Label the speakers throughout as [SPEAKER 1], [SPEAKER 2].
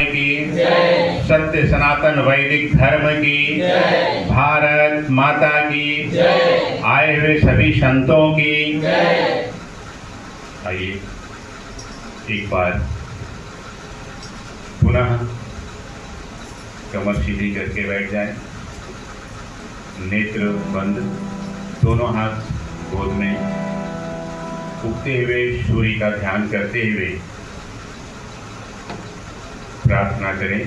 [SPEAKER 1] की सत्य सनातन वैदिक धर्म की भारत माता की आए हुए सभी संतों की। आइए एक बार पुनः कमर सीधी करके बैठ जाएं, नेत्र बंद, दोनों हाथ गोद में, उगते हुए सूर्य का ध्यान करते हुए प्रार्थना करें।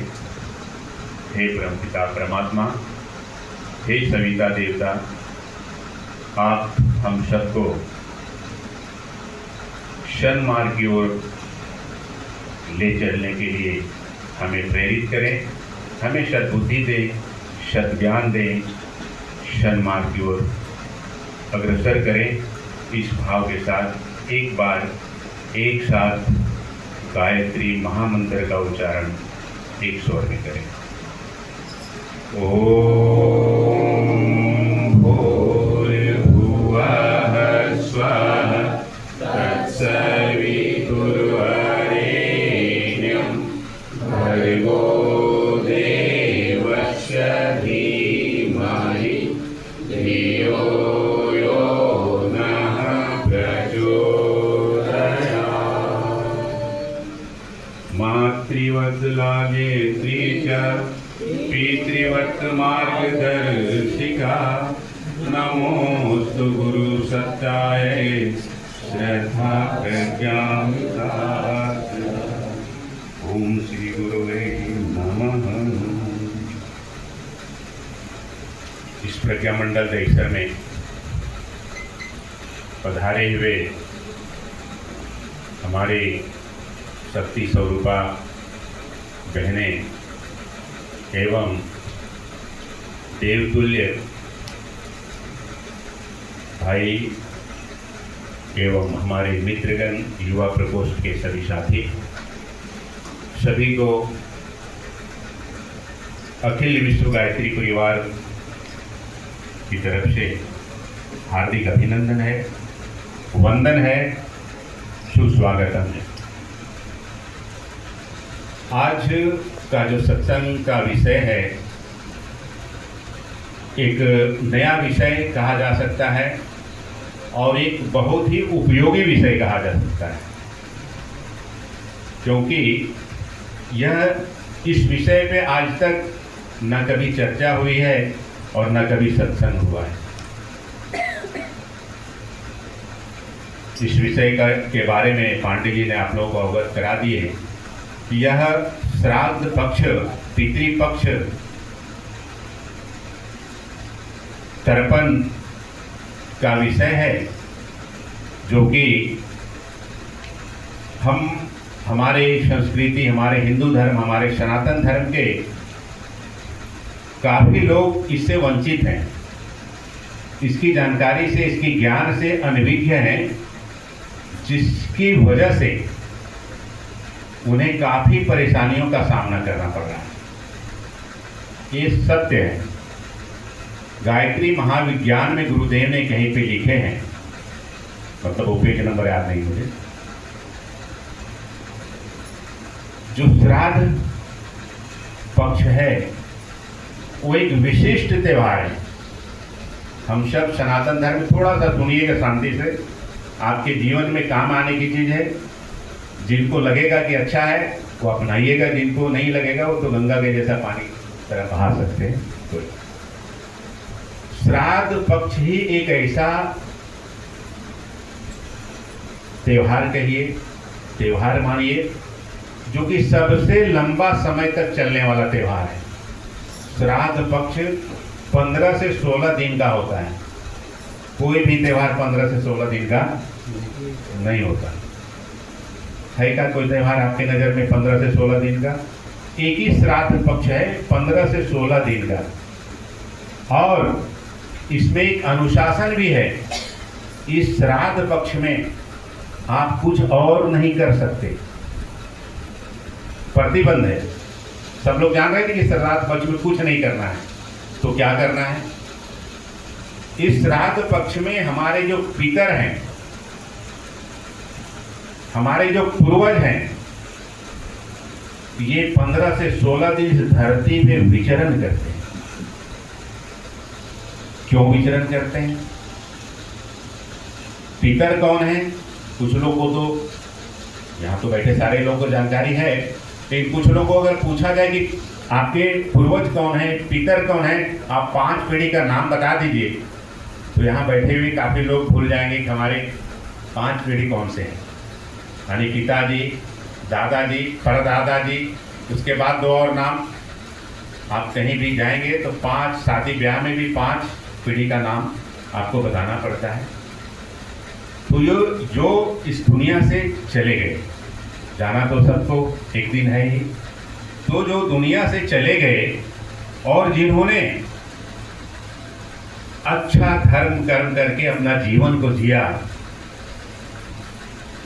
[SPEAKER 1] हे परमपिता परमात्मा, हे सविता देवता, आप हम सबको सन्मार्ग की ओर ले चलने के लिए हमें प्रेरित करें, हमें सद्बुद्धि दें, सद्ज्ञान दें, सन्मार्ग की ओर अग्रसर करें। इस भाव के साथ एक बार एक साथ गायत्री महामंत्र का उच्चारण एक स्वर में करें। ओम भूर्भुवः स्वः तत्सवितुर्वरेण्यं भर्गो देवस्य धीमहि धियो यो नः प्रचोदयात्। मातृवत् लाजेत्री च पितृवत् मार्गदर्शिका, नमोस्तु गुरु सत्याय श्रद्धा प्रज्ञां विकास। ओम श्री गुरुवे नमः। इस प्रज्ञा मंडल परिसर में पधारे हुए हमारे शक्ति स्वरूपा बहनें एवं देवतुल्य भाई एवं हमारे मित्रगण, युवा प्रकोष्ठ के सभी साथी, सभी को अखिल विश्व गायत्री परिवार की तरफ से हार्दिक अभिनंदन है, वंदन है, सुस्वागतम है। आज का जो सत्संग का विषय है, एक नया विषय कहा जा सकता है और एक बहुत ही उपयोगी विषय कहा जा सकता है, क्योंकि यह इस विषय पे आज तक न कभी चर्चा हुई है और न कभी सत्संग हुआ है। इस विषय के बारे में पांडे जी ने आप लोगों को अवगत करा दिए कि यह श्राद्ध पक्ष, पितृपक्ष, तर्पण का विषय है, जो कि हमारे संस्कृति, हमारे हिंदू धर्म, हमारे सनातन धर्म के काफी लोग इससे वंचित हैं, इसकी जानकारी से, इसकी ज्ञान से अनभिज्ञ हैं, जिसकी वजह से उन्हें काफी परेशानियों का सामना करना पड़ रहा है। ये सत्य है। गायत्री महाविज्ञान में गुरुदेव ने कहीं पे लिखे हैं, मतलब वो पेज नंबर याद नहीं मुझे, जो श्राद्ध पक्ष है वो एक विशिष्ट त्योहार है। हम सब सनातन धर्म, थोड़ा सा सुनिएगा शांति से, आपके जीवन में काम आने की चीज है। जिनको लगेगा कि अच्छा है वो अपनाइएगा, जिनको नहीं लगेगा वो तो गंगा के जैसा पानी तरह बहा सकते हैं। तो श्राद्ध पक्ष ही एक ऐसा त्योहार कहिए, त्योहार मानिए, जो कि सबसे लंबा समय तक चलने वाला त्योहार है। श्राद्ध पक्ष 15 से 16 दिन का होता है। कोई भी त्योहार 15 से 16 दिन का नहीं होता है। का कोई त्योहार आपके नज़र में 15 से 16 दिन का? एक ही श्राद्ध पक्ष है 15 से 16 दिन का। और इसमें एक अनुशासन भी है। इस श्राद्ध पक्ष में आप कुछ और नहीं कर सकते, प्रतिबंध है। सब लोग जान रहे हैं कि श्राद्ध पक्ष में कुछ नहीं करना है, तो क्या करना है? इस श्राद्ध पक्ष में हमारे जो पितर हैं, हमारे जो पूर्वज हैं, ये 15 से 16 दिन इस धरती पे विचरण करते हैं। क्यों विचरण करते हैं? पितर कौन है? कुछ लोगों को तो, यहाँ तो बैठे सारे लोगों को जानकारी है, लेकिन कुछ लोगों को अगर पूछा जाए कि आपके पूर्वज कौन है, पितर कौन है, आप 5 पीढ़ी का नाम बता दीजिए, तो यहाँ बैठे हुए काफ़ी लोग भूल जाएंगे कि हमारे 5 पीढ़ी कौन से हैं। यानी पिताजी, दादाजी, परदादाजी, उसके बाद 2 और नाम। आप कहीं भी जाएंगे तो 5, शादी ब्याह में भी 5 पीढ़ी का नाम आपको बताना पड़ता है। तो जो इस दुनिया से चले गए, जाना तो सबको एक दिन है ही, तो जो दुनिया से चले गए और जिन्होंने अच्छा धर्म कर्म करके अपना जीवन को जिया,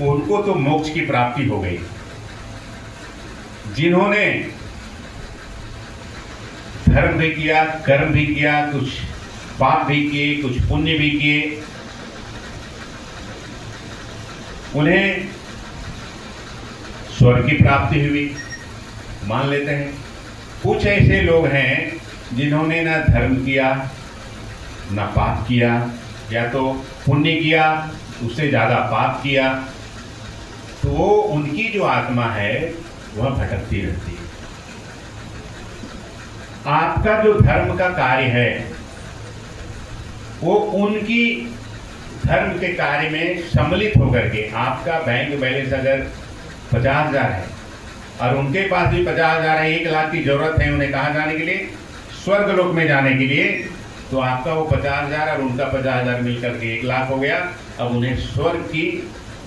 [SPEAKER 1] उनको तो मोक्ष की प्राप्ति हो गई। जिन्होंने धर्म भी किया, कर्म भी किया, कुछ पाप भी किए, कुछ पुण्य भी किए, उन्हें स्वर्ग की प्राप्ति हुई, मान लेते हैं। कुछ ऐसे लोग हैं जिन्होंने ना धर्म किया, ना पाप किया, या तो पुण्य किया, उससे ज़्यादा पाप किया, तो वो उनकी जो आत्मा है वह भटकती रहती है। आपका जो धर्म का कार्य है वो उनकी धर्म के कार्य में सम्मिलित होकर के, आपका बैंक बैलेंस अगर 50,000 है और उनके पास भी 50,000 है, 1 लाख की जरूरत है उन्हें कहाँ जाने के लिए? स्वर्ग लोक में जाने के लिए, तो आपका वो 50,000 और उनका 50,000 मिलकर के 1 लाख हो गया। अब उन्हें स्वर्ग की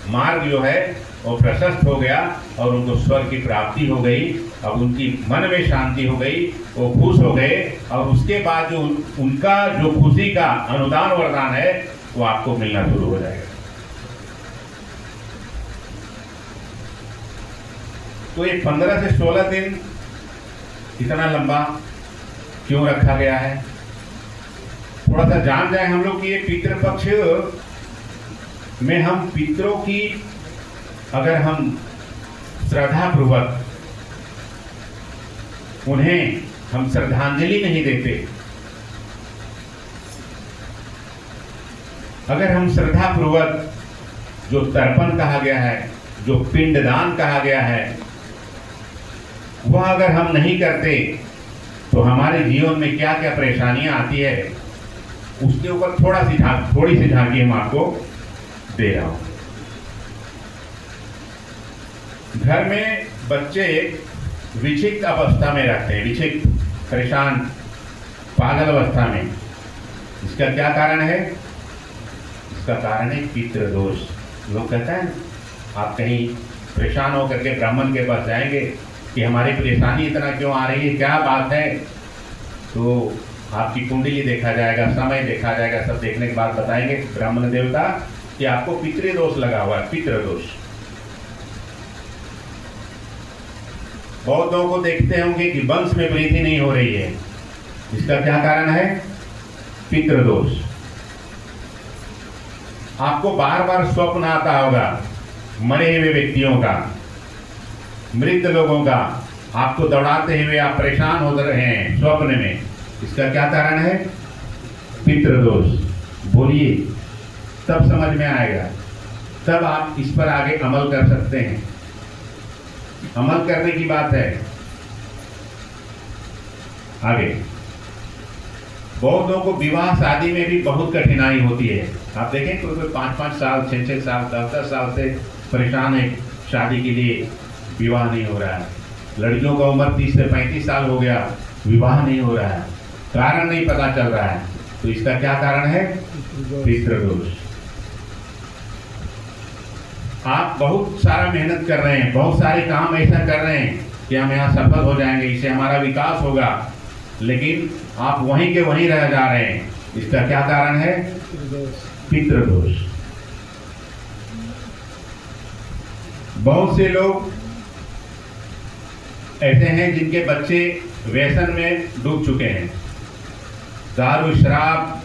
[SPEAKER 1] मार्ग जो है वो प्रशस्त हो गया और उनको स्वर्ग की प्राप्ति हो गई। अब उनकी मन में शांति हो गई, वो खुश हो गए, और उसके बाद जो उनका जो खुशी का अनुदान वरदान है वो आपको मिलना शुरू हो जाएगा। तो ये 15 से 16 दिन इतना लंबा क्यों रखा गया है? थोड़ा सा जान जाए हम लोग कि ये पितृपक्ष में हम पितरों की अगर हम श्रद्धा पूर्वक उन्हें हम श्रद्धांजलि नहीं देते, अगर हम श्रद्धा पूर्वक जो तर्पण कहा गया है, जो पिंडदान कहा गया है, वह अगर हम नहीं करते तो हमारे जीवन में क्या क्या परेशानियां आती है, उसके ऊपर थोड़ी सी झांकी हम आपको दे रहा हूं। घर में बच्चे विक्षिप्त अवस्था में रहते हैं, विक्षिप्त, परेशान, पागल अवस्था में। इसका क्या कारण है? इसका कारण है पितृदोष। लोग कहते हैं आप कहीं परेशान होकर के ब्राह्मण के पास जाएंगे कि हमारी परेशानी इतना क्यों आ रही है, क्या बात है, तो आपकी कुंडली देखा जाएगा, समय देखा जाएगा, सब देखने के बाद बताएंगे ब्राह्मण देवता कि आपको पितृदोष लगा हुआ है, पितृदोष। बहुत लोगों को देखते होंगे कि वंश में वृद्धि नहीं हो रही है। इसका क्या कारण है? पितृदोष। आपको बार बार स्वप्न आता होगा मरे हुए व्यक्तियों का, मृत लोगों का, आपको दौड़ाते हुए आप परेशान हो रहे हैं स्वप्न में। इसका क्या कारण है? पितृदोष। बोलिए, तब समझ में आएगा, तब आप इस पर आगे अमल कर सकते हैं। अमल करने की बात है। आगे बहुत लोगों को विवाह शादी में भी बहुत कठिनाई होती है। आप देखें कोई 5-5 साल, 6-6 साल, 10-10 साल से परेशान है, शादी के लिए विवाह नहीं हो रहा है। लड़कियों का उम्र 30 से 35 साल हो गया, विवाह नहीं हो रहा है, कारण नहीं पता चल रहा है। तो इसका क्या कारण है? पितृदोष। आप बहुत सारा मेहनत कर रहे हैं, बहुत सारे काम ऐसा कर रहे हैं कि हम यहाँ सफल हो जाएंगे, इससे हमारा विकास होगा, लेकिन आप वहीं के वहीं रह जा रहे हैं। इसका क्या कारण है? पितृदोष। बहुत से लोग ऐसे हैं जिनके बच्चे व्यसन में डूब चुके हैं, दारू, शराब,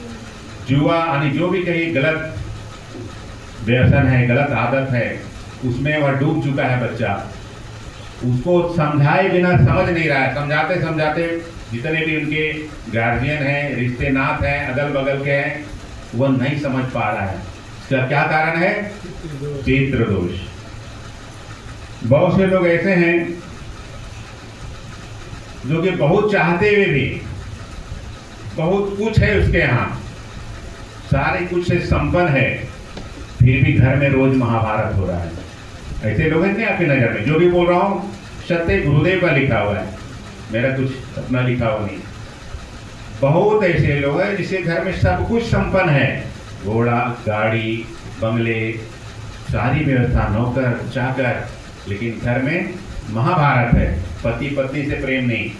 [SPEAKER 1] जुआ, यानी जो भी कहीं गलत व्यसन है, गलत आदत है, उसमें वह डूब चुका है बच्चा। उसको समझाए बिना समझ नहीं रहा है। समझाते समझाते जितने भी उनके गार्जियन हैं, रिश्तेनात हैं, अगल बगल के हैं, वह नहीं समझ पा रहा है। इसका क्या कारण है? पितृदोष। बहुत से लोग ऐसे हैं जो कि बहुत चाहते हुए भी, बहुत कुछ है उसके यहाँ, सारे कुछ से संपन्न है, फिर भी घर में रोज महाभारत हो रहा है। ऐसे लोग हैं नहीं आपकी नजर में? जो भी बोल रहा हूँ सत्य गुरुदेव का लिखा हुआ है, मेरा कुछ अपना लिखा हुआ नहीं। बहुत ऐसे लोग हैं जिसके घर में सब कुछ संपन्न है, घोड़ा, गाड़ी, बंगले, सारी व्यवस्था, नौकर चाकर, लेकिन घर में महाभारत है। पति पत्नी से प्रेम नहीं,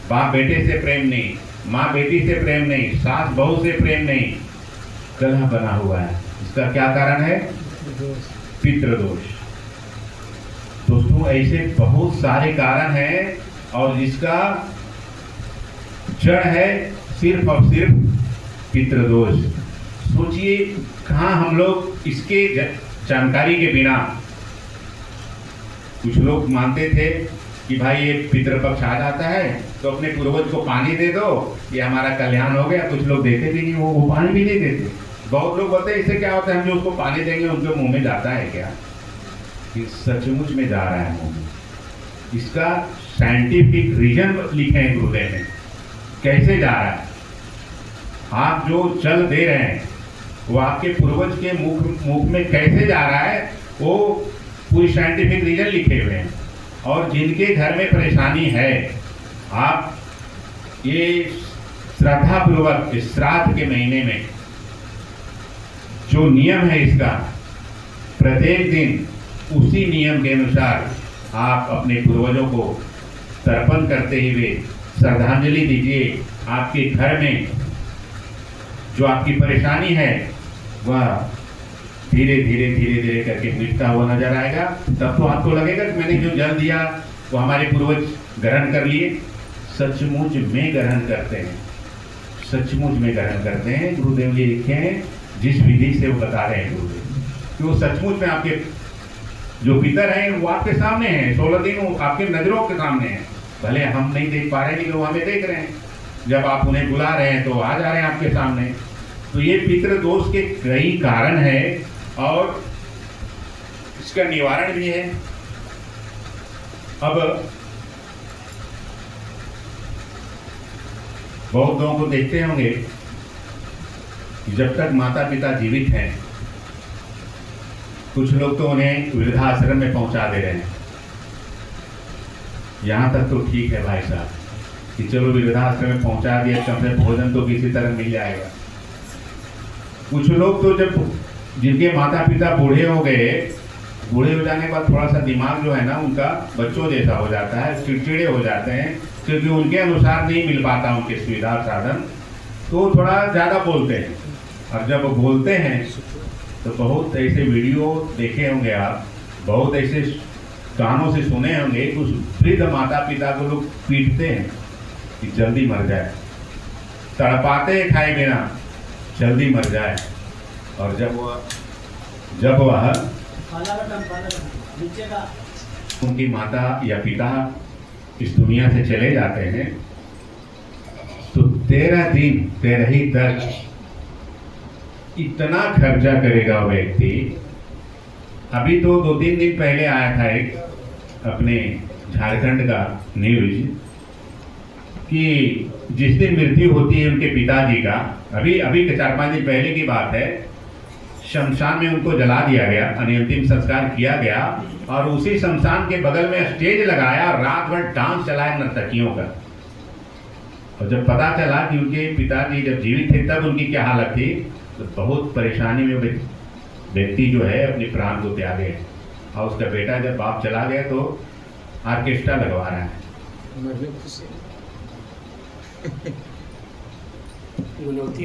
[SPEAKER 1] बाप बेटे से प्रेम नहीं, माँ बेटी से प्रेम नहीं, सास बहू से प्रेम नहीं, कलह बना हुआ है। इसका क्या कारण है? पितृदोष। दोस्तों ऐसे बहुत सारे कारण हैं और जिसका जड़ है सिर्फ और सिर्फ पितृदोष। सोचिए कहाँ हम लोग इसके जानकारी के बिना, कुछ लोग मानते थे कि भाई ये पितृपक्ष आ जाता है तो अपने पूर्वज को पानी दे दो, ये हमारा कल्याण हो गया। कुछ लोग देते भी नहीं, वो पानी भी नहीं देते। बहुत लोग बोलते हैं इससे क्या होता है, हम जो उसको पानी देंगे उनके मुंह में जाता है क्या? कि सचमुच में जा रहा है मुंह में। इसका साइंटिफिक रीजन लिखे हैं गुरुदेव ने, कैसे जा रहा है। आप जो जल दे रहे हैं वो आपके पूर्वज के मुख में कैसे जा रहा है, वो पूरी साइंटिफिक रीजन लिखे हुए हैं। और जिनके घर में परेशानी है, आप ये श्रद्धापूर्वक इस श्राद्ध के महीने में जो नियम है इसका, प्रत्येक दिन उसी नियम के अनुसार आप अपने पूर्वजों को तर्पण करते हुए श्रद्धांजलि दीजिए। आपके घर में जो आपकी परेशानी है वह धीरे धीरे धीरे धीरे करके मिटता हुआ नजर आएगा। तब तो आपको लगेगा कि मैंने जो जल दिया वो हमारे पूर्वज ग्रहण कर लिए। सचमुच में ग्रहण करते हैं, सचमुच में ग्रहण करते हैं। गुरुदेव जी लिखे हैं जिस विधि से वो बता रहे हैं गुरुदेव, कि वो सचमुच में आपके जो पितर हैं वो आपके सामने हैं, 16 दिन वो आपके नजरों के सामने हैं। भले हम नहीं देख पा रहे हैं, लेकिन वो हमें देख रहे हैं। जब आप उन्हें बुला रहे हैं तो आ जा रहे हैं आपके सामने। तो ये पितृदोष के कई कारण हैं और इसका निवारण भी है। अब बहुत लोगों को देखते होंगे जब तक माता पिता जीवित हैं, कुछ लोग तो उन्हें वृद्धाश्रम में पहुंचा दे रहे हैं। यहां तक तो ठीक है भाई साहब कि चलो वृद्धाश्रम में पहुंचा दिया, कम से भोजन तो किसी तरह मिल जाएगा। कुछ लोग तो जब जिनके माता पिता बूढ़े हो गए, बूढ़े हो जाने के बाद थोड़ा सा दिमाग जो है ना उनका बच्चों जैसा हो जाता है, चिड़चिड़े हो जाते हैं, क्योंकि उनके अनुसार नहीं मिल पाता उनके सुविधा साधन, तो थोड़ा ज़्यादा बोलते हैं। और जब बोलते हैं तो बहुत ऐसे वीडियो देखे होंगे आप, बहुत ऐसे कानों से सुने होंगे, कुछ वृद्ध माता पिता को लोग पीटते हैं कि जल्दी मर जाए, तड़पाते हैं खाए बिना, जल्दी मर जाए। और जब वह उनकी माता या पिता इस दुनिया से चले जाते हैं तो 13 दिन 13 ही तक इतना खर्चा करेगा वो व्यक्ति। अभी तो 2-3 दिन पहले आया था एक अपने झारखंड का न्यूज कि जिस दिन मृत्यु होती है उनके पिताजी का, अभी 4-5 दिन पहले की बात है, शमशान में उनको जला दिया गया, अंतिम संस्कार किया गया और उसी शमशान के बगल में स्टेज लगाया, रात भर डांस चलाया नर्तकियों का। और जब पता चला कि उनके पिताजी जब जीवित थे तब उनकी क्या हालत थी, तो बहुत परेशानी में व्यक्ति जो है अपने प्राण को त्यागे। और उसका बेटा जब बाप चला गया तो ऑर्केस्ट्रा लगवा रहा है।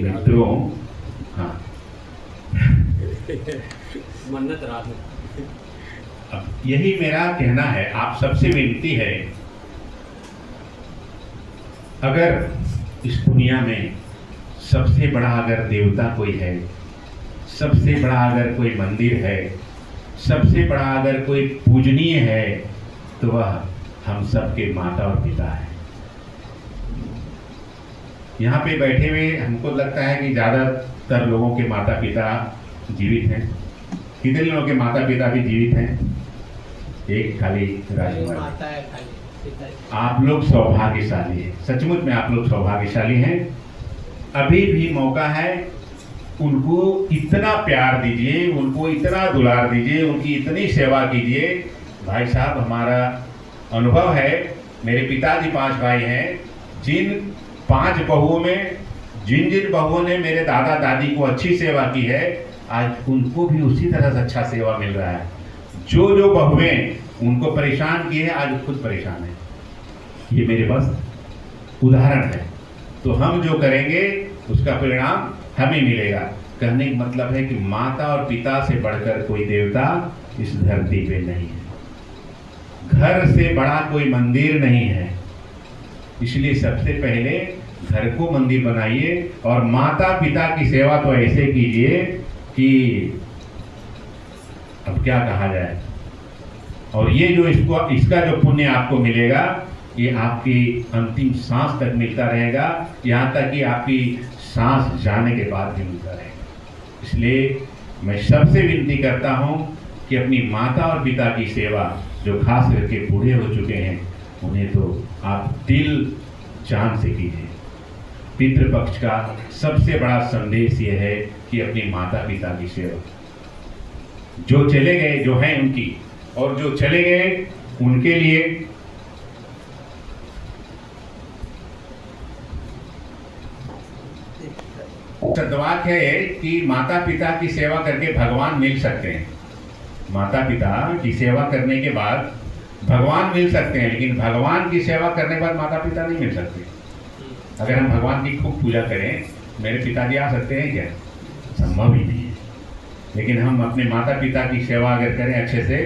[SPEAKER 1] मित्रों, हाँ
[SPEAKER 2] मन्नत रात।
[SPEAKER 1] अब यही मेरा कहना है, आप सबसे विनती है, अगर इस दुनिया में सबसे बड़ा अगर देवता कोई है, सबसे बड़ा अगर कोई मंदिर है, सबसे बड़ा अगर कोई पूजनीय है, तो वह हम सबके माता और पिता हैं। यहाँ पे बैठे हुए हमको लगता है कि ज़्यादातर लोगों के माता पिता जीवित हैं। कितने लोगों के माता पिता भी जीवित हैं? एक खाली राजकुमार। आप लोग सौभाग्यशाली हैं, सचमुच में आप लोग सौभाग्यशाली हैं। अभी भी मौका है, उनको इतना प्यार दीजिए, उनको इतना दुलार दीजिए, उनकी इतनी सेवा कीजिए। भाई साहब, हमारा अनुभव है, मेरे पिताजी 5 भाई हैं, जिन 5 बहुओं में जिन बहुओं ने मेरे दादा दादी को अच्छी सेवा की है, आज उनको भी उसी तरह से अच्छा सेवा मिल रहा है। जो बहुएं उनको परेशान किए हैं, आज खुद परेशान है। ये मेरे पास उदाहरण है। तो हम जो करेंगे उसका परिणाम हमें मिलेगा। कहने का मतलब है कि माता और पिता से बढ़कर कोई देवता इस धरती पे नहीं है। घर से बड़ा कोई मंदिर नहीं है। इसलिए सबसे पहले घर को मंदिर बनाइए और माता पिता की सेवा तो ऐसे कीजिए कि अब क्या कहा जाए। और ये जो इसका जो पुण्य आपको मिलेगा, ये आपकी अंतिम सांस तक मिलता रहेगा, यहाँ तक कि आपकी सांस जाने के बाद भी मिलता रहेगा। इसलिए मैं सबसे विनती करता हूँ कि अपनी माता और पिता की सेवा, जो खास करके बूढ़े हो चुके हैं, उन्हें तो आप दिल जान से कीजिए। पितृपक्ष का सबसे बड़ा संदेश ये है कि अपनी माता पिता की सेवा, जो चले गए जो हैं उनकी, और जो चले गए उनके लिए सद्वाक्य है कि माता पिता की सेवा करके भगवान मिल सकते हैं। माता पिता की सेवा करने के बाद भगवान मिल सकते हैं, लेकिन भगवान की सेवा करने के बाद माता पिता नहीं मिल सकते। अगर हम भगवान की खूब पूजा करें, मेरे पिताजी आ सकते हैं क्या? संभव ही नहीं है। लेकिन हम अपने माता पिता की सेवा अगर करें अच्छे से,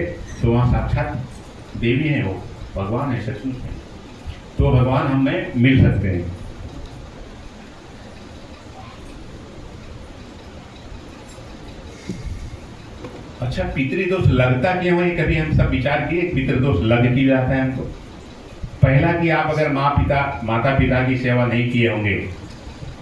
[SPEAKER 1] तो वहाँ साक्षात देवी हैं, वो भगवान है, सचमुच है। तो भगवान हमें मिल सकते हैं। अच्छा, पितृदोष लगता क्यों है? कभी हम सब विचार किए पितृदोष लग क्यों जाता है हमको? पहला कि आप अगर माता पिता की सेवा नहीं किए होंगे,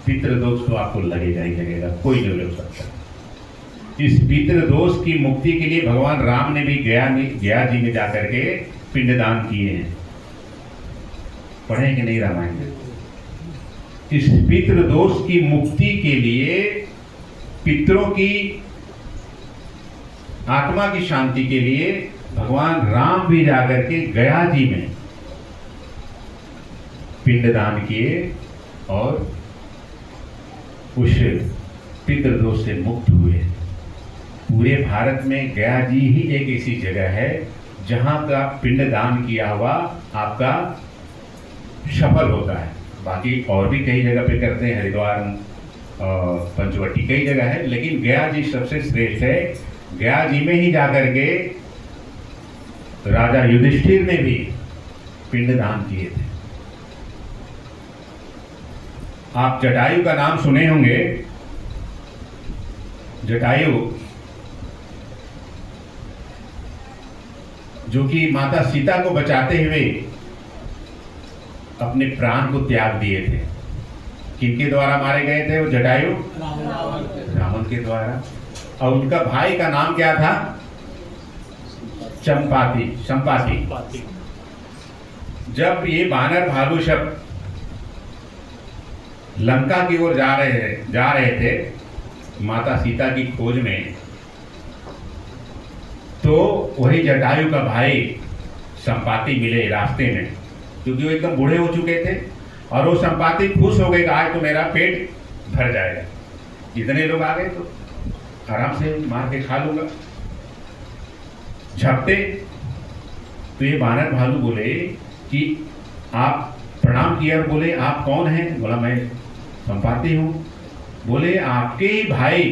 [SPEAKER 1] पितृदोष तो आपको लगेगा ही लगेगा, कोई नहीं रोक सकता। इस पितृदोष की मुक्ति के लिए भगवान राम ने भी गया जी में जाकर के पिंडदान किए हैं। पढ़े कि नहीं रामायण में? इस पितृदोष की मुक्ति के लिए, पितरों की आत्मा की शांति के लिए भगवान राम भी जाकर के गया जी में पिंडदान किए और उस पितृदोष से मुक्त हुए। पूरे भारत में गया जी ही एक ऐसी जगह है जहां का पिंडदान किया हुआ आपका सफल होता है। बाकी और भी कई जगह पे करते हैं, हरिद्वार, पंचवटी, कई जगह है, लेकिन गया जी सबसे श्रेष्ठ है। गया जी में ही जाकर के राजा युधिष्ठिर ने भी पिंडदान किए थे। आप जटायु का नाम सुने होंगे। जटायु जो कि माता सीता को बचाते हुए अपने प्राण को त्याग दिए थे। किनके द्वारा मारे गए थे वो जटायु? रावण के द्वारा। और उनका भाई का नाम क्या था? संपाति। जब ये बानर भालू सब लंका की ओर जा रहे थे माता सीता की खोज में, तो वही जटायु का भाई संपाति मिले रास्ते में, क्योंकि वो एकदम बूढ़े हो चुके थे। और वो संपाति खुश हो गए कि आज तो मेरा पेट भर जाएगा, इतने लोग आ गए तो आराम से मार के खा लूंगा। झपटे तो ये बानर भालू बोले कि आप प्रणाम किया और बोले आप कौन हैं? बोला मैं संपाति हूँ। बोले आपके ही भाई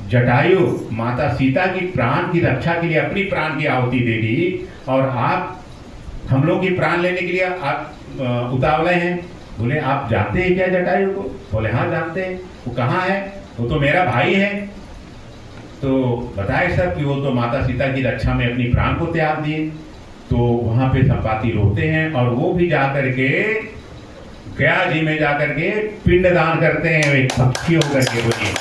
[SPEAKER 1] जटायु माता सीता की प्राण की रक्षा के लिए अपनी प्राण की आहुति दे दी, और आप हम लोग की प्राण लेने के लिए आप उतावले हैं। बोले आप जानते हैं क्या जटायु को? बोले हाँ जानते हैं। वो कहाँ है? वो तो मेरा भाई है। तो बताए सब कि वो तो माता सीता की रक्षा में अपनी प्राण को त्याग दिए। तो वहां पे संपाति रोते हैं और वो भी जाकर के गया जी में जाकर के पिंडदान करते हैं, एक पक्षी होकर के। बोलिए,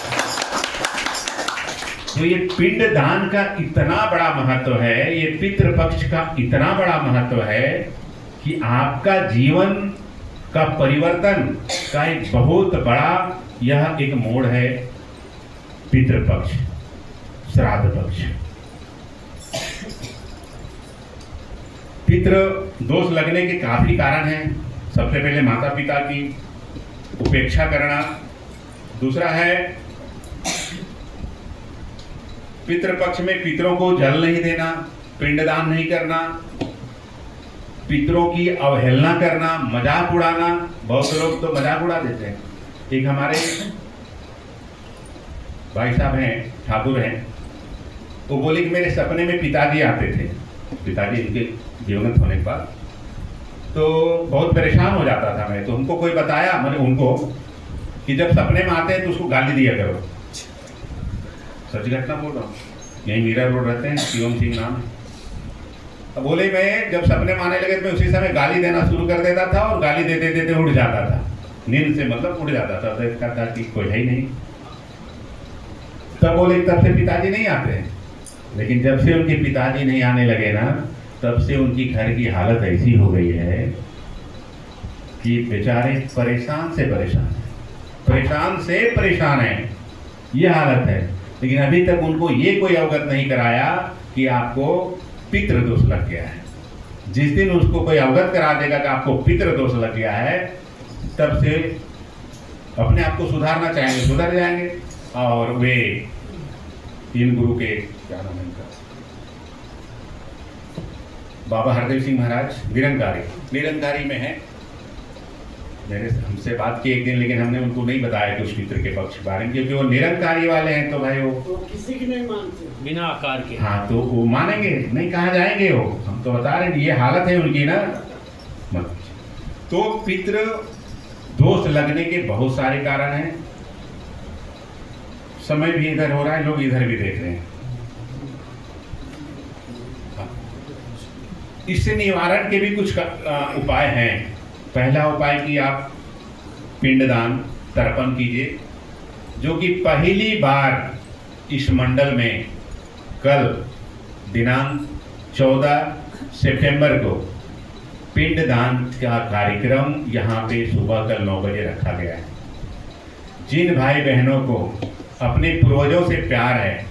[SPEAKER 1] तो ये पिंडदान का इतना बड़ा महत्व है, ये पितृपक्ष का इतना बड़ा महत्व है कि आपका जीवन का परिवर्तन का एक बहुत बड़ा यह एक मोड़ है पितृपक्ष, श्राद्ध पक्ष। पितृ दोष लगने के काफी कारण हैं। सबसे पहले माता पिता की उपेक्षा करना, दूसरा है पितृपक्ष में पितरों को जल नहीं देना, पिंडदान नहीं करना, पितरों की अवहेलना करना, मजाक उड़ाना। बहुत लोग तो मजाक उड़ा देते हैं। एक हमारे भाई साहब हैं, ठाकुर हैं, वो बोले कि मेरे सपने में पिताजी आते थे। पिताजी इनके दिवंगत होने के बाद तो बहुत परेशान हो जाता था मैं। तो उनको कोई बताया, मैंने उनको, कि जब सपने में आते हैं तो उसको गाली दिया करो। सच घटना बोल रहा हूँ, यही मीरा रोड रहते हैं, शिवम सिंह नाम है। अब बोले मैं जब सपने में आने लगे तो मैं उसी समय गाली देना शुरू कर देता था और गाली देते देते उड़ जाता था, नींद से मतलब उड़ जाता था। तो इसका था कि कोई है ही नहीं। तब बोले तब से पिताजी नहीं आते हैं। लेकिन जब से उनके पिताजी नहीं आने लगे ना, तब से उनकी घर की हालत ऐसी हो गई है कि बेचारे परेशान से परेशान है, ये हालत है। लेकिन अभी तक उनको ये कोई अवगत नहीं कराया कि आपको पितृदोष लग गया है। जिस दिन उसको कोई अवगत करा देगा कि आपको पितृदोष लग गया है, तब से अपने आप को सुधारना चाहेंगे, सुधर जाएंगे। और वे इन गुरु के क्या नाम है इनका, बाबा हरदेव सिंह महाराज निरंकारी में है। मैंने हमसे बात की एक दिन, लेकिन हमने उनको नहीं बताया कि उस पितृ के पक्ष के बारे में, क्योंकि वो निरंकारी वाले हैं। तो भाई वो
[SPEAKER 2] किसी की नहीं मानते, बिना आकार के।
[SPEAKER 1] हाँ, तो वो मानेंगे नहीं, कहाँ जाएंगे वो। हम तो बता रहे हैं ये हालत है उनकी ना। तो पितृ दोष लगने के बहुत सारे कारण हैं। समय भी इधर हो रहा है, लोग इधर भी देख रहे हैं। इससे निवारण के भी कुछ उपाय हैं। पहला उपाय कि आप पिंडदान तर्पण कीजिए, जो कि पहली बार इस मंडल में कल दिनांक 14 सितंबर को पिंडदान का कार्यक्रम यहाँ पे सुबह कल 9 बजे रखा गया है। जिन भाई बहनों को अपने पूर्वजों से प्यार है,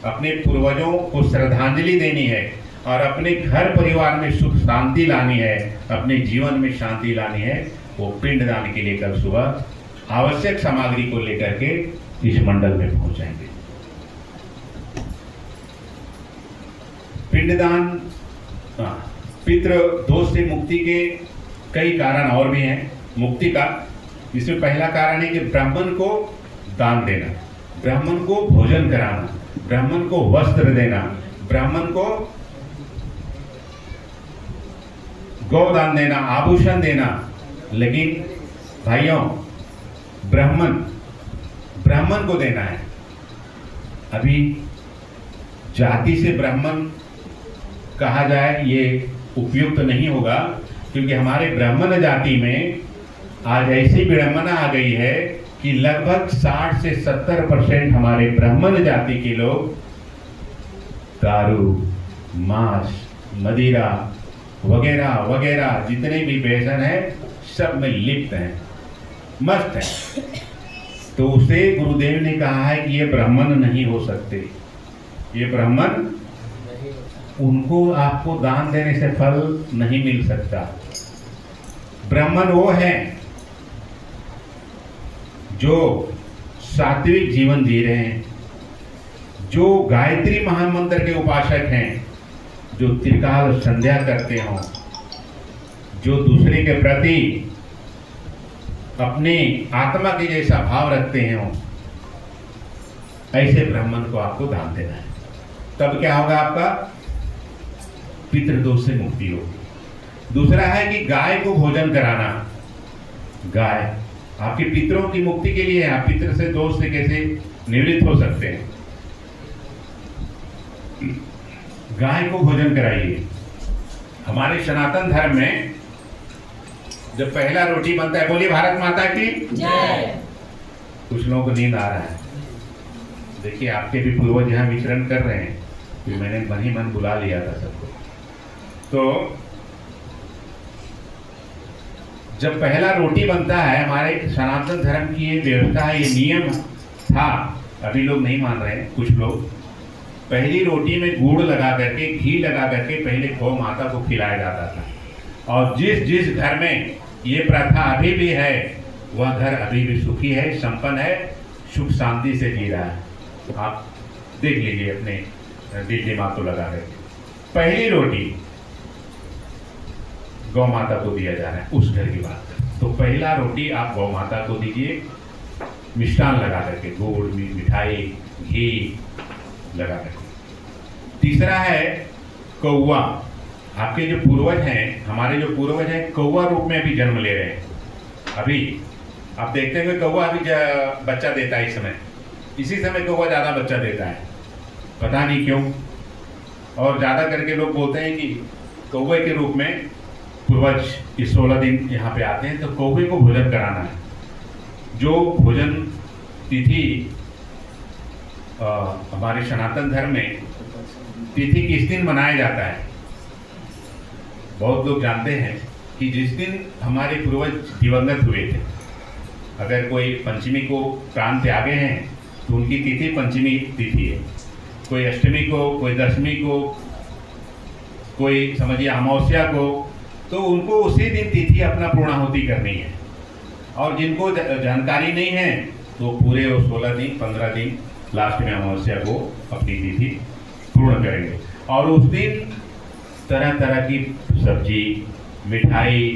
[SPEAKER 1] अपने पूर्वजों को श्रद्धांजलि देनी है और अपने घर परिवार में सुख शांति लानी है, अपने जीवन में शांति लानी है, वो पिंडदान के लिए कल सुबह आवश्यक सामग्री को लेकर के इस मंडल में पहुंचेंगे। पिंडदान पितृ दोष से मुक्ति के कई कारण और भी हैं मुक्ति का। इसमें पहला कारण है कि ब्राह्मण को दान देना, ब्राह्मण को भोजन कराना, ब्राह्मण को वस्त्र देना, ब्राह्मण को गौदान देना, आभूषण देना। लेकिन भाइयों, ब्राह्मण को देना है। अभी जाति से ब्राह्मण कहा जाए ये उपयुक्त नहीं होगा, क्योंकि हमारे ब्राह्मण जाति में आज ऐसी विडंबना आ गई है कि लगभग 60 से 70% हमारे ब्राह्मण जाति के लोग दारू, मांस, मदिरा वगैरह वगैरह जितने भी व्यसन है सब में लिप्त हैं, मस्त हैं। तो उसे गुरुदेव ने कहा है कि ये ब्राह्मण नहीं हो सकते, ये ब्राह्मण, उनको आपको दान देने से फल नहीं मिल सकता। ब्राह्मण वो हैं जो सात्विक जीवन जी रहे हैं, जो गायत्री महामंत्र के उपासक हैं, जो त्रिकाल संध्या करते हों, जो दूसरे के प्रति अपने आत्मा के जैसा भाव रखते हैं, ऐसे ब्राह्मण को आपको दान देना है। तब क्या होगा, आपका पितृदोष से मुक्ति होगी। दूसरा है कि गाय को भोजन कराना। गाय आपके पितरों की मुक्ति के लिए है। आप पितृ से दोष से कैसे निवृत्त हो सकते हैं। गाय को भोजन कराइए, हमारे सनातन धर्म में जब पहला रोटी बनता है, बोलिए भारत माता की
[SPEAKER 3] जय।
[SPEAKER 1] कुछ लोगों को नींद आ रहा है। देखिए आपके भी पूर्वज यहाँ विचरण कर रहे हैं कि मैंने मन ही मन बुला लिया था सबको। तो जब पहला रोटी बनता है, हमारे सनातन धर्म की ये व्यवस्था है, ये नियम था, अभी लोग नहीं मान रहे हैं कुछ लोग। पहली रोटी में गुड़ लगा करके, घी लगा करके पहले गौ माता को खिलाया जाता था। और जिस जिस घर में ये प्रथा अभी भी है, वह घर अभी भी सुखी है, संपन्न है, सुख शांति से जी रहा है। आप देख लीजिए अपने दिल दिमाग को लगा करके। पहली रोटी गौ माता को दिया जा रहा है, उस घर की बात है। तो पहला रोटी आप गौ माता को दीजिए, मिष्ठान लगा करके, गुड़, मिठाई, घी लगा करके। तीसरा है कौवा। आपके जो पूर्वज हैं, हमारे जो पूर्वज हैं, कौवा रूप में अभी जन्म ले रहे हैं। अभी आप देखते हैं कि कौवा अभी बच्चा देता है इस समय, इसी समय कौवा ज़्यादा बच्चा देता है, पता नहीं क्यों। और ज़्यादा करके लोग बोलते हैं कि कौवे के रूप में पूर्वज इस 16 दिन यहाँ पे आते हैं, तो कौवे को भोजन कराना है। जो भोजन तिथि हमारे सनातन धर्म में तिथि किस दिन मनाया जाता है, बहुत लोग जानते हैं कि जिस दिन हमारे पूर्वज दिवंगत हुए थे। अगर कोई पंचमी को प्राण त्यागे हैं तो उनकी तिथि पंचमी तिथि है। कोई अष्टमी को, कोई दशमी को, कोई समझिए अमावस्या को, तो उनको उसी दिन तिथि अपना पूर्णाहुति करनी है। और जिनको जानकारी नहीं है तो पूरे 16 दिन 15 दिन लास्ट में अमावस्या को अपनी तिथि पूर्ण करेंगे। और उस दिन तरह तरह की सब्जी, मिठाई,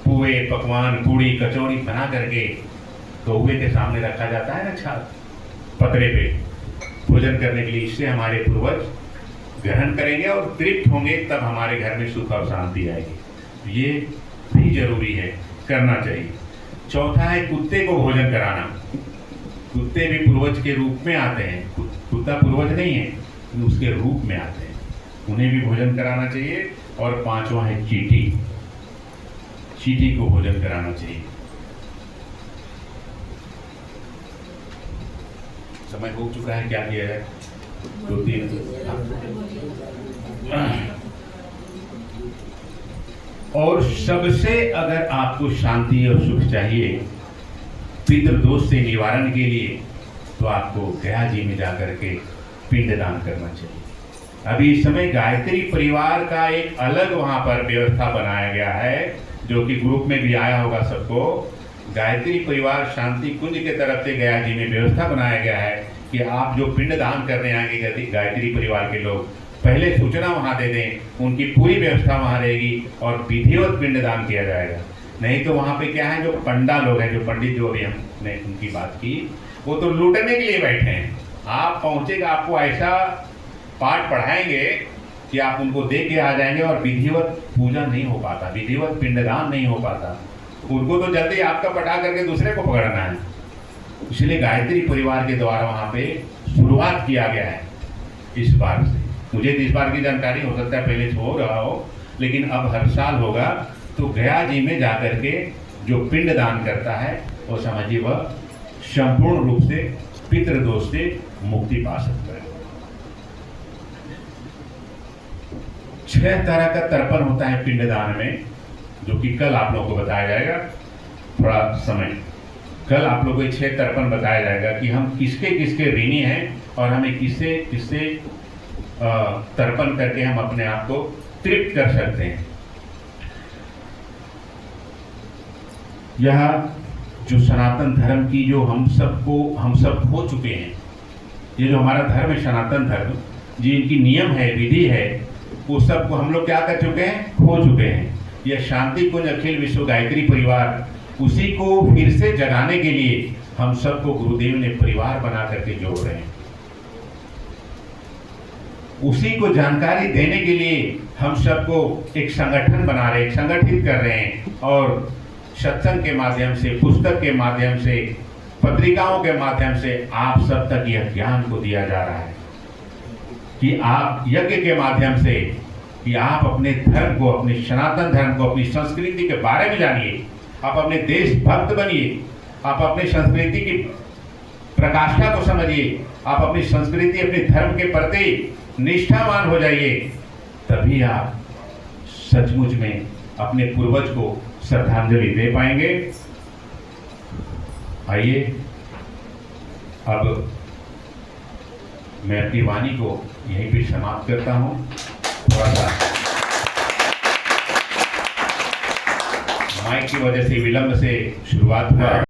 [SPEAKER 1] पुए, पकवान, पूड़ी, कचौड़ी बना करके कौवे के सामने रखा जाता है ना, छात पतरे पे भोजन करने के लिए। इससे हमारे पूर्वज ग्रहण करेंगे और तृप्त होंगे, तब हमारे घर में सुख और शांति आएगी। ये भी जरूरी है, करना चाहिए। चौथा है कुत्ते को भोजन कराना। कुत्ते भी पूर्वज के रूप में आते हैं, कुत्ता पूर्वज नहीं है, उसके रूप में आते हैं, उन्हें भी भोजन कराना चाहिए। और पांचवा है चींटी। चींटी को भोजन कराना चाहिए। समय हो चुका है, क्या किया जाए? 2-3 और सबसे अगर आपको शांति और सुख चाहिए पितृदोष से निवारण के लिए, तो आपको गया जी में जाकर के पिंडदान करना चाहिए। अभी इस समय गायत्री परिवार का एक अलग वहां पर व्यवस्था बनाया गया है, जो कि ग्रुप में भी आया होगा सबको। गायत्री परिवार शांति कुंज के तरफ से गया जी में व्यवस्था बनाया गया है कि आप जो पिंडदान करने आएंगे गायत्री परिवार के लोग, पहले सूचना वहां दे दें, उनकी पूरी व्यवस्था वहां रहेगी और विधिवत पिंडदान किया जाएगा। नहीं तो वहां पे क्या है, जो पंडा लोग हैं, जो पंडित जो अभी हमने उनकी बात की, वो तो लूटने के लिए बैठे हैं। आप पहुंचेगा, आपको ऐसा पाठ पढ़ाएंगे कि आप उनको दे के आ जाएंगे और विधिवत पूजा नहीं हो पाता, विधिवत पिंडदान नहीं हो पाता। उनको तो जल्दी आपका पटा करके दूसरे को पकड़ना है। इसलिए गायत्री परिवार के द्वारा वहाँ पे शुरुआत किया गया है इस बार से। मुझे इस बार की जानकारी हो सकता है पहले हो रहा हो, लेकिन अब हर साल होगा। तो गया जी में जाकर के जो पिंडदान करता है, वो समझिए वह संपूर्ण रूप से पितृदोष से मुक्ति पा सकता है। 6 तरह का तर्पण होता है पिंडदान में, जो कि कल आप लोगों को बताया जाएगा। थोड़ा समय कल आप लोगों को 6 तर्पण बताया जाएगा कि हम किसके किसके ऋणी हैं और हमें किससे किससे तर्पण करके हम अपने आप को तृप्त कर सकते हैं। यह जो सनातन धर्म की जो हम सब खो चुके हैं, ये जो हमारा धर्म है सनातन धर्म, जिनकी नियम है, विधि है, वो सब को हम लोग क्या कर चुके हैं, खो चुके हैं। यह शांति कुंज अखिल विश्व गायत्री परिवार, उसी को फिर से जगाने के लिए हम सबको गुरुदेव ने परिवार बना करके जोड़ रहे हैं। उसी को जानकारी देने के लिए हम सबको एक संगठन बना रहे हैं, संगठित कर रहे हैं। और सत्संग के माध्यम से, पुस्तक के माध्यम से, पत्रिकाओं के माध्यम से आप सब तक यह ज्ञान को दिया जा रहा है कि आप यज्ञ के माध्यम से कि आप अपने धर्म को, अपने सनातन धर्म को, अपनी संस्कृति के बारे में जानिए, आप अपने देशभक्त बनिए, आप अपनी संस्कृति की प्रकाष्ठा को समझिए, आप अपनी संस्कृति, अपने धर्म के प्रति निष्ठावान हो जाइए, तभी आप सचमुच में अपने पूर्वज को श्रद्धांजलि दे पाएंगे। आइए अब मैं अपनी वाणी को यहीं पे समाप्त करता हूं। थोड़ा सा माइक की वजह से विलंब से शुरुआत हुआ।